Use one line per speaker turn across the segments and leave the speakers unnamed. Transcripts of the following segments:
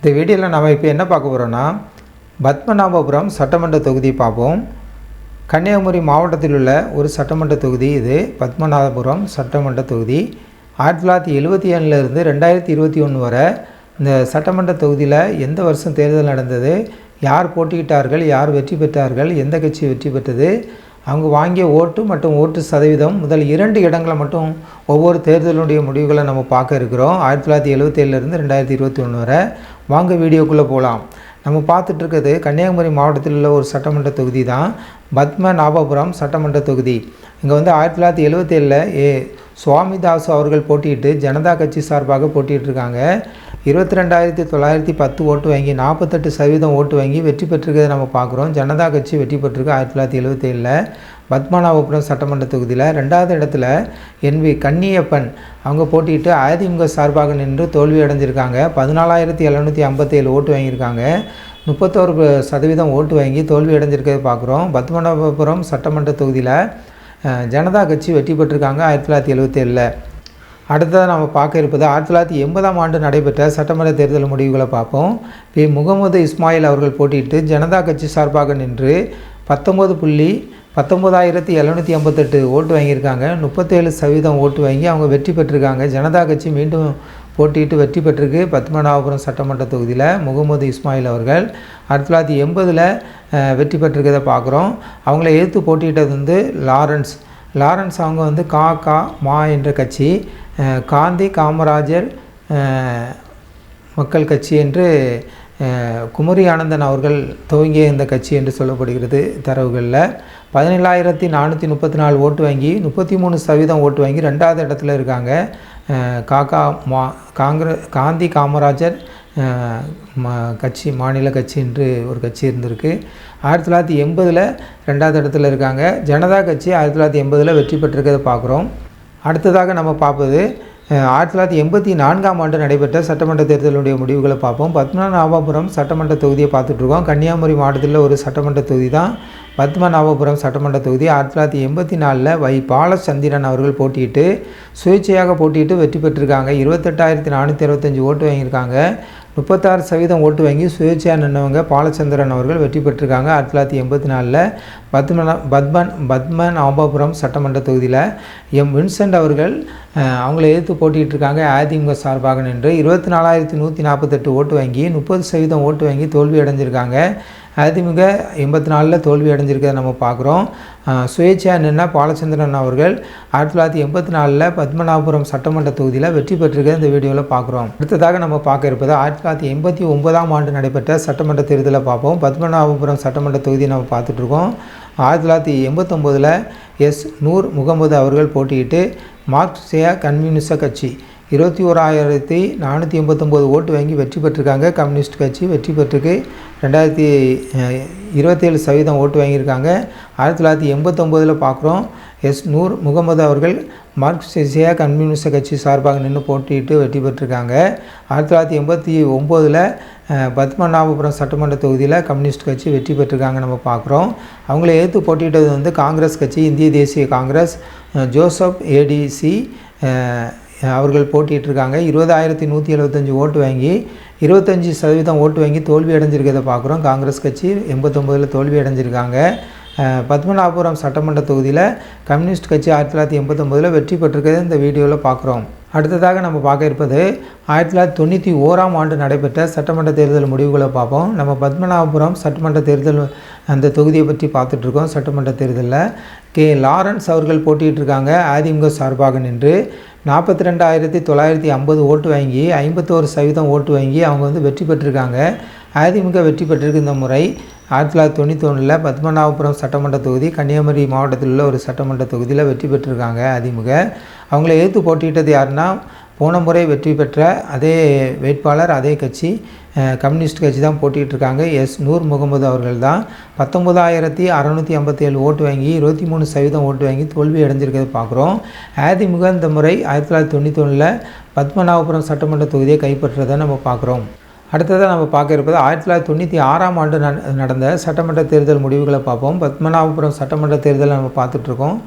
இந்த வீடியோவில் நம்ம இப்போ என்ன பார்க்க போகிறோன்னா பத்மநாபபுரம் சட்டமன்ற தொகுதி பார்ப்போம். கன்னியாகுமரி மாவட்டத்தில் உள்ள ஒரு சட்டமன்ற தொகுதி இது. பத்மநாபபுரம் சட்டமன்ற தொகுதி 1977 2021 வரை இந்த சட்டமன்ற தொகுதியில் எந்த வருஷம் தேர்தல் நடந்தது, யார் போட்டியிட்டார்கள், யார் வெற்றி பெற்றார்கள், எந்த கட்சி வெற்றி பெற்றது, அவங்க வாங்கிய ஓட்டு மற்றும் ஓட்டு சதவீதம் முதல் 2 இடங்களை மட்டும் ஒவ்வொரு தேர்தலுடைய முடிவுகளை நம்ம பார்க்க இருக்கிறோம். 1977 2021 வரை. வாங்க வீடியோக்குள்ளே போகலாம். நம்ம பார்த்துட்ருக்கிறது கன்னியாகுமரி மாவட்டத்தில் உள்ள ஒரு சட்டமன்ற தொகுதி தான் பத்மநாபபுரம் சட்டமன்ற தொகுதி. இங்கே 1977 சுவாமிதாசு அவர்கள் போட்டியிட்டு ஜனதா கட்சி சார்பாக போட்டியிட்டிருக்காங்க. 22,910 ஓட்டு வாங்கி 48% ஓட்டு வாங்கி வெற்றி பெற்றிருக்கிறத நம்ம பார்க்குறோம். ஜனதா கட்சி வெற்றி பெற்றிருக்கு 1977 பத்மநாபபுரம் சட்டமன்ற தொகுதியில். 2வது இடத்துல NV கன்னியப்பன் அவங்க போட்டியிட்டு அதிமுக சார்பாக நின்று தோல்வி அடைஞ்சிருக்காங்க. 14,757 ஓட்டு வாங்கியிருக்காங்க. 31% ஓட்டு வாங்கி தோல்வி அடைஞ்சிருக்கிறத பார்க்குறோம். பத்மநாபபுரம் சட்டமன்ற தொகுதியில் ஜனதா கட்சி வெற்றி பெற்றிருக்காங்க 1977. அடுத்ததாக நம்ம பார்க்க இருப்பது 1980 நடைபெற்ற சட்டமன்ற தேர்தல் முடிவுகளை பார்ப்போம். முகமது இஸ்மாயில் அவர்கள் போட்டியிட்டு ஜனதா கட்சி சார்பாக நின்று 19,758 ஓட்டு வாங்கியிருக்காங்க. 37% ஓட்டு வாங்கி அவங்க வெற்றி பெற்றிருக்காங்க. ஜனதா கட்சி மீண்டும் போட்டியிட்டு வெற்றி பெற்றிருக்கு பத்மநாபபுரம் சட்டமன்ற தொகுதியில். முகமது இஸ்மாயில் அவர்கள் 1980 வெற்றி பெற்றிருக்கிறத பார்க்குறோம். அவங்கள எதிர்த்து போட்டியிட்டது லாரன்ஸ் அவங்க மா என்ற கட்சி, காந்தி காமராஜர் மக்கள் கட்சி என்று குமரி ஆனந்தன் அவர்கள் துவங்கிய இந்த கட்சி என்று சொல்லப்படுகிறது. தரவுகளில் 17,434 ஓட்டு வாங்கி 33% ஓட்டு வாங்கி 2வது இடத்துல இருக்காங்க. காந்தி காமராஜர் கட்சி மாநில கட்சி என்று ஒரு கட்சி இருந்திருக்கு. 1980 2வது இடத்துல இருக்காங்க. ஜனதா கட்சி 1980 வெற்றி பெற்றிருக்கிறத பார்க்குறோம். அடுத்ததாக நம்ம பார்ப்பது 1984 நடைபெற்ற சட்டமன்ற தேர்தலுடைய முடிவுகளை பார்ப்போம். பத்மநாபபுரம் சட்டமன்ற தொகுதியை பார்த்துட்ருக்கோம். கன்னியாகுமரி மாவட்டத்தில் ஒரு சட்டமன்ற தொகுதி தான் பத்மநாபபுரம் சட்டமன்ற தொகுதி. 1984 வை பாலச்சந்திரன் அவர்கள் போட்டியிட்டு சுயேட்சையாக போட்டியிட்டு வெற்றி பெற்றிருக்காங்க. 28,465 ஓட்டு வாங்கியிருக்காங்க. 36% ஓட்டு வாங்கி சுயேட்சையாக நின்றவங்க பாலச்சந்திரன் அவர்கள் வெற்றி பெற்றிருக்காங்க. 1984 பத்மநாபபுரம் சட்டமன்ற தொகுதியில் வின்சென்ட் அவர்கள் அவங்கள எதிர்த்து போட்டிகிட்ருக்காங்க. அதிமுக சார்பாக நின்று 24,148 ஓட்டு வாங்கி 30% ஓட்டு வாங்கி தோல்வி அடைஞ்சிருக்காங்க. அதிமுக 84 தோல்வி அடைஞ்சிருக்கிறத நம்ம பார்க்குறோம். சுயேட்சையாக நின்ற பாலச்சந்திரன் அவர்கள் 1984 பத்மநாபபுரம் சட்டமன்ற தொகுதியில் வெற்றி பெற்றிருக்க இந்த வீடியோவில் பார்க்குறோம். அடுத்ததாக நம்ம பார்க்க இருப்பது 1989 நடைபெற்ற சட்டமன்ற தேர்தலை பார்ப்போம். பத்மநாபபுரம் சட்டமன்ற தொகுதியை நம்ம பார்த்துட்ருக்கோம். 1989 நூர் முகமது அவர்கள் போட்டியிட்டு மார்க்சிய கம்யூனிஸ்ட் கட்சி 21,489 ஓட்டு வாங்கி வெற்றி பெற்றிருக்காங்க. கம்யூனிஸ்ட் கட்சி வெற்றி பெற்றிருக்கு. 27% ஓட்டு வாங்கியிருக்காங்க. 1989 பார்க்குறோம். நூர் முகமது அவர்கள் மார்க்சிய கம்யூனிஸ்ட் கட்சி சார்பாக நின்று போட்டியிட்டு வெற்றி பெற்றிருக்காங்க. 1989 பத்மநாபபுரம் சட்டமன்ற தொகுதியில் கம்யூனிஸ்ட் கட்சி வெற்றி பெற்றிருக்காங்க நம்ம பார்க்குறோம். அவங்கள எதிர்த்து போட்டியிட்டது காங்கிரஸ் கட்சி, இந்திய தேசிய காங்கிரஸ், ஜோசப் ஏடிசி அவர்கள் போட்டியிட்டிருக்காங்க. 20,175 ஓட்டு வாங்கி 25% ஓட்டு வாங்கி தோல்வி அடைஞ்சிருக்கிறத பார்க்குறோம். காங்கிரஸ் கட்சி 89 தோல்வி அடைஞ்சிருக்காங்க. பத்மநாபபுரம் சட்டமன்ற தொகுதியில் கம்யூனிஸ்ட் கட்சி 1989 வெற்றி பெற்றிருக்கிறத இந்த வீடியோவில் பார்க்குறோம். அடுத்ததாக நம்ம பார்க்க இருப்பது 1991 நடைபெற்ற சட்டமன்ற தேர்தல் முடிவுகளை பார்ப்போம். நம்ம பத்மநாபபுரம் சட்டமன்ற தேர்தல் அந்த தொகுதியை பற்றி பார்த்துட்ருக்கோம். சட்டமன்ற தேர்தலில் லாரன்ஸ் அவர்கள் போட்டியிட்டிருக்காங்க. அதிமுக சார்பாக நின்று 42,950 ஓட்டு வாங்கி 51% ஓட்டு வாங்கி அவங்க வெற்றி பெற்றிருக்காங்க. அதிமுக வெற்றி பெற்றிருக்கு இந்த முறை. 1991 பத்மநாபபுரம் சட்டமன்ற தொகுதி கன்னியாகுமரி மாவட்டத்தில் உள்ள ஒரு சட்டமன்ற தொகுதியில் வெற்றி பெற்றிருக்காங்க அதிமுக. அவங்கள எதிர்த்து போட்டியிட்டது யாருன்னா போன முறை வெற்றி பெற்ற அதே வேட்பாளர், அதே கட்சி, கம்யூனிஸ்ட் கட்சி தான் போட்டிகிட்ருக்காங்க. நூர் முகமது அவர்கள் தான் 19,657 ஓட்டு வாங்கி 23% ஓட்டு வாங்கி தோல்வி அடைஞ்சிருக்கிறத பார்க்குறோம். அதிமுக இந்த முறை 1991 பத்மநாபபுரம் சட்டமன்ற தொகுதியை கைப்பற்றதை நம்ம பார்க்குறோம். அடுத்ததாக நம்ம பார்க்க இருப்பது 1996 நடந்த சட்டமன்ற தேர்தல் முடிவுகளை பார்ப்போம். பத்மநாபபுரம் சட்டமன்ற தேர்தலை நம்ம பார்த்துட்ருக்கோம்.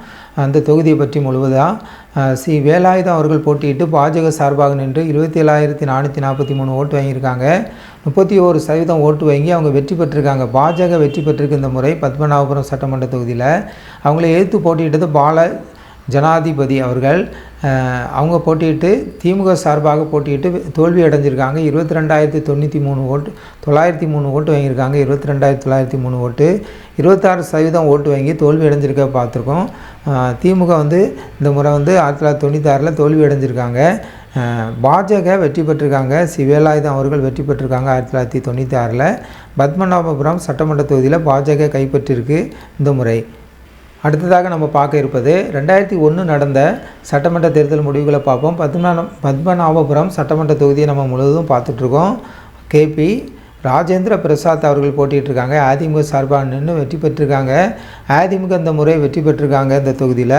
அந்த தொகுதியை பற்றி முழுவதாக வேலாயுதம் அவர்கள் போட்டியிட்டு பாஜக சார்பாக நின்று 27,443 ஓட்டு வாங்கியிருக்காங்க. 31% ஓட்டு வாங்கி அவங்க வெற்றி பெற்றிருக்காங்க. பாஜக வெற்றி பெற்றிருக்கு இந்த முறை பத்மநாபபுரம் சட்டமன்ற தொகுதியில். அவங்கள எதிர்த்து போட்டியிட்டது பால ஜனாதிபதி அவர்கள். அவங்க போட்டியிட்டு திமுக சார்பாக போட்டியிட்டு தோல்வி அடைஞ்சிருக்காங்க. 22,093 ஓட்டு 903 ஓட்டு வாங்கியிருக்காங்க. 22,903 ஓட்டு 26% ஓட்டு வாங்கி தோல்வி அடைஞ்சிருக்க பார்த்துருக்கோம். திமுக இந்த முறை 1996 தோல்வி அடைஞ்சிருக்காங்க. பாஜக வெற்றி பெற்றிருக்காங்க. வேலாயுதம் அவர்கள் வெற்றி பெற்றிருக்காங்க 1996. பத்மநாபபுரம் சட்டமன்ற தொகுதியில் பாஜக கைப்பற்றிருக்கு இந்த முறை. அடுத்ததாக நம்ம பார்க்க இருப்பது 2001 நடந்த சட்டமன்ற தேர்தல் முடிவுகளை பார்ப்போம். பத்மநாபபுரம் சட்டமன்ற தொகுதியை நம்ம முழுவதும் பார்த்துட்ருக்கோம். கேபி ராஜேந்திர பிரசாத் அவர்கள் போட்டிகிட்ருக்காங்க. அதிமுக சார்பாக நின்று வெற்றி பெற்றிருக்காங்க. அதிமுக இந்த முறை வெற்றி பெற்றிருக்காங்க. இந்த தொகுதியில்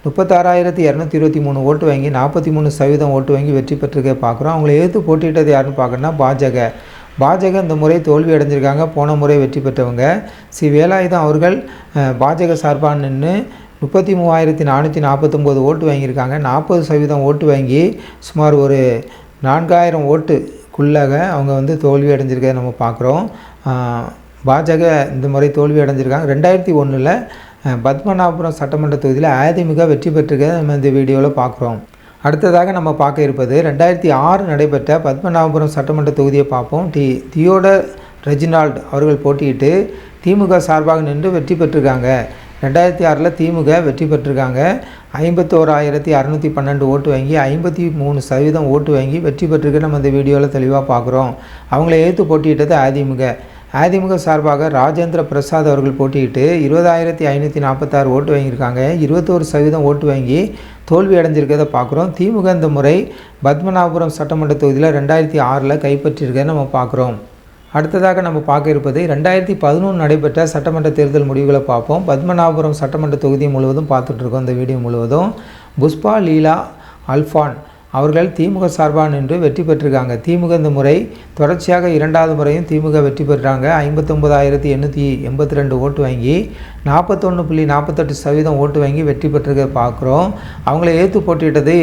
36,223 ஓட்டு வாங்கி 43% ஓட்டு வாங்கி வெற்றி பெற்றிருக்க பார்க்குறோம். அவங்களை எதிர்த்து போட்டியிட்டது யாருன்னு பார்க்கணுன்னா பாஜக இந்த முறை தோல்வி அடைஞ்சிருக்காங்க. போன முறை வெற்றி பெற்றவங்க வேலாயுதம் அவர்கள் பாஜக சார்பாக நின்று 33,449 ஓட்டு வாங்கியிருக்காங்க. 40% ஓட்டு வாங்கி சுமார் ஒரு 4,000 ஓட்டுக்குள்ளாக அவங்க தோல்வி அடைஞ்சிருக்கிறத நம்ம பார்க்குறோம். பாஜக இந்த முறை தோல்வி அடைஞ்சிருக்காங்க. 2001 பத்மநாபபுரம் சட்டமன்ற தொகுதியில் அதிமுக வெற்றி பெற்றிருக்கிறத நம்ம இந்த வீடியோவில் பார்க்குறோம். அடுத்ததாக நம்ம பார்க்க இருப்பது 2006 நடைபெற்ற பத்மநாபபுரம் சட்டமன்ற தொகுதியை பார்ப்போம். தியோடர் ரெஜினால்டு அவர்கள் போட்டியிட்டு திமுக சார்பாக நின்று வெற்றி பெற்றிருக்காங்க. 2006 திமுக வெற்றி பெற்றிருக்காங்க. 51,612 ஓட்டு வாங்கி 53% ஓட்டு வாங்கி வெற்றி பெற்றிருக்க நம்ம இந்த வீடியோவில் தெளிவாக பார்க்குறோம். அவங்கள எதிர்த்து போட்டியிட்டது அதிமுக சார்பாக ராஜேந்திர பிரசாத் அவர்கள் போட்டியிட்டு 20,546 ஓட்டு வாங்கியிருக்காங்க. 21% ஓட்டு வாங்கி தோல்வி அடைஞ்சிருக்கிறத பார்க்குறோம். திமுக இந்த முறை பத்மநாபபுரம் சட்டமன்ற தொகுதியில் 2006 கைப்பற்றியிருக்கிறத நம்ம பார்க்குறோம். அடுத்ததாக நம்ம பார்க்க இருப்பது 2011 நடைபெற்ற சட்டமன்ற தேர்தல் முடிவுகளை பார்ப்போம். பத்மநாபபுரம் சட்டமன்ற தொகுதி முழுவதும் பார்த்துட்ருக்கோம். இந்த வீடியோ முழுவதும் புஷ்பா லீலா அல்ஃபான் அவர்கள் திமுக சார்பாக நின்று வெற்றி பெற்றிருக்காங்க. திமுக இந்த முறை தொடர்ச்சியாக 2வது முறையும் திமுக வெற்றி பெற்றாங்க. 59,882 ஓட்டு வாங்கி 41.48% ஓட்டு வாங்கி வெற்றி பெற்றிருக்க பார்க்குறோம். அவங்கள எதிர்த்து போட்டியிட்டது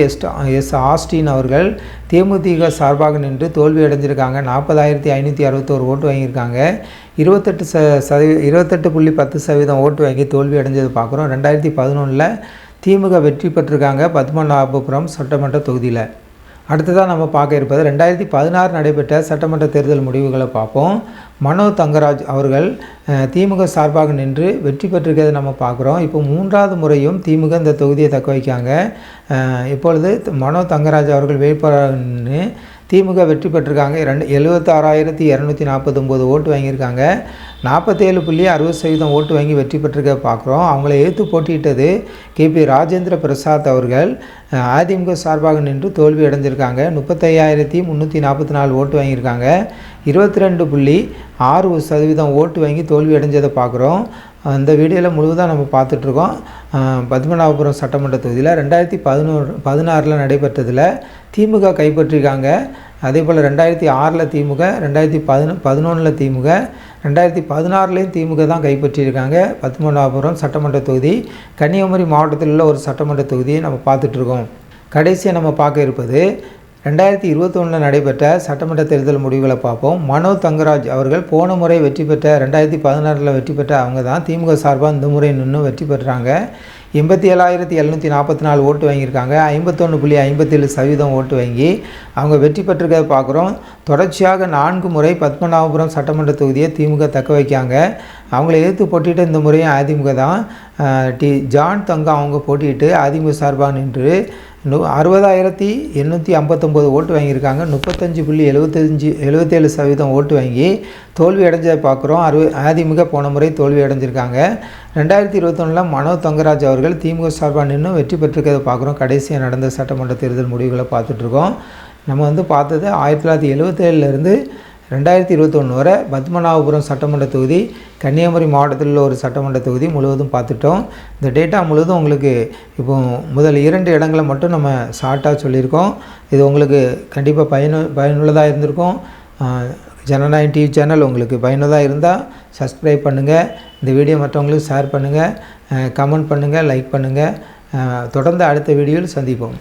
எஸ் ஆஸ்டின் அவர்கள் தேமுதிக சார்பாக நின்று தோல்வி அடைஞ்சிருக்காங்க. 40,561 ஓட்டு வாங்கியிருக்காங்க. 28.10% ஓட்டு வாங்கி தோல்வி அடைஞ்சது பார்க்குறோம். 2011 திமுக வெற்றி பெற்றிருக்காங்க பத்மநாபபுரம் சட்டமன்ற தொகுதியில். அடுத்ததாக நம்ம பார்க்க இருப்பது 2016 நடைபெற்ற சட்டமன்ற தேர்தல் முடிவுகளை பார்ப்போம். மனோ தங்கராஜ் அவர்கள் திமுக சார்பாக நின்று வெற்றி பெற்றிருக்கிறத நம்ம பார்க்குறோம். இப்போ 3வது முறையும் திமுக இந்த தொகுதியை தக்க வைக்காங்க. இப்பொழுது மனோ தங்கராஜ் அவர்கள் வேட்பாளர் நின்று திமுக வெற்றி பெற்றிருக்காங்க. 76,249 ஓட்டு வாங்கியிருக்காங்க. 47.60% ஓட்டு வாங்கி வெற்றி பெற்றிருக்க பார்க்குறோம். அவங்கள எதிர்த்து போட்டியிட்டது கேபி ராஜேந்திர பிரசாத் அவர்கள் அதிமுக சார்பாக நின்று தோல்வி அடைஞ்சிருக்காங்க. 35,344 ஓட்டு வாங்கியிருக்காங்க. 22.6% ஓட்டு வாங்கி தோல்வி அடைஞ்சதை பார்க்குறோம். அந்த வீடியோவில் முழுவதாக நம்ம பார்த்துட்ருக்கோம். பத்மநாபபுரம் சட்டமன்ற தொகுதியில் 2016 நடைபெற்றதில் திமுக கைப்பற்றிருக்காங்க. அதே போல் 2006 திமுக, 2011 திமுக, 2016 திமுக தான் கைப்பற்றியிருக்காங்க. பத்மநாபபுரம் சட்டமன்ற தொகுதி கன்னியாகுமரி மாவட்டத்தில் உள்ள ஒரு சட்டமன்ற தொகுதியை நம்ம பார்த்துட்ருக்கோம். கடைசியாக நம்ம பார்க்க இருப்பது 2021 நடைபெற்ற சட்டமன்ற தேர்தல் முடிவுகளை பார்ப்போம். மனோ தங்கராஜ் அவர்கள் போன முறை வெற்றி பெற்ற 2016 வெற்றி பெற்ற அவங்க தான் திமுக சார்பாக இந்த முறை நின்று வெற்றி பெற்றாங்க. 87,744 ஓட்டு வாங்கியிருக்காங்க. 51.57% ஓட்டு வாங்கி அவங்க வெற்றி பெற்றிருக்கிறத பார்க்குறோம். தொடர்ச்சியாக 4 முறை பத்மநாபபுரம் சட்டமன்ற தொகுதியை திமுக தக்க வைக்காங்க. அவங்கள எதிர்த்து போட்டிட்டு இந்த முறையும் அதிமுக தான். ஜான் தங்கம் அவங்க போட்டிட்டு அதிமுக சார்பாக நின்று 60,859 ஓட்டு வாங்கியிருக்காங்க. 35.77% ஓட்டு வாங்கி தோல்வி அடைஞ்சதை பார்க்குறோம். அதிமுக போன முறை தோல்வி அடைஞ்சிருக்காங்க. 2021 மனோ தங்கராஜ் அவர்கள் திமுக சார்பாக நின்று வெற்றி பெற்றிருக்கிறத பார்க்குறோம். கடைசியாக நடந்த சட்டமன்ற தேர்தல் முடிவுகளை பார்த்துட்ருக்கோம். நம்ம பார்த்தது 1977 2021 வரை பத்மநாபபுரம் சட்டமன்ற தொகுதி கன்னியாகுமரி மாவட்டத்தில் உள்ள ஒரு சட்டமன்ற தொகுதி முழுவதும் பார்த்துட்டோம். இந்த டேட்டா முழுவதும் உங்களுக்கு இப்போ முதல் 2 இடங்களை மட்டும் நம்ம ஷார்ட்டாக சொல்லியிருக்கோம். இது உங்களுக்கு கண்டிப்பாக பயனுள்ளதாக இருந்திருக்கும். ஜனநாயகம் டிவி சேனல் உங்களுக்கு பயனுள்ளதாக இருந்தால் சப்ஸ்கிரைப் பண்ணுங்கள். இந்த வீடியோ மற்றவங்களுக்கு ஷேர் பண்ணுங்கள், கமெண்ட் பண்ணுங்கள், லைக் பண்ணுங்கள். தொடர்ந்து அடுத்த வீடியோவில் சந்திப்போம்.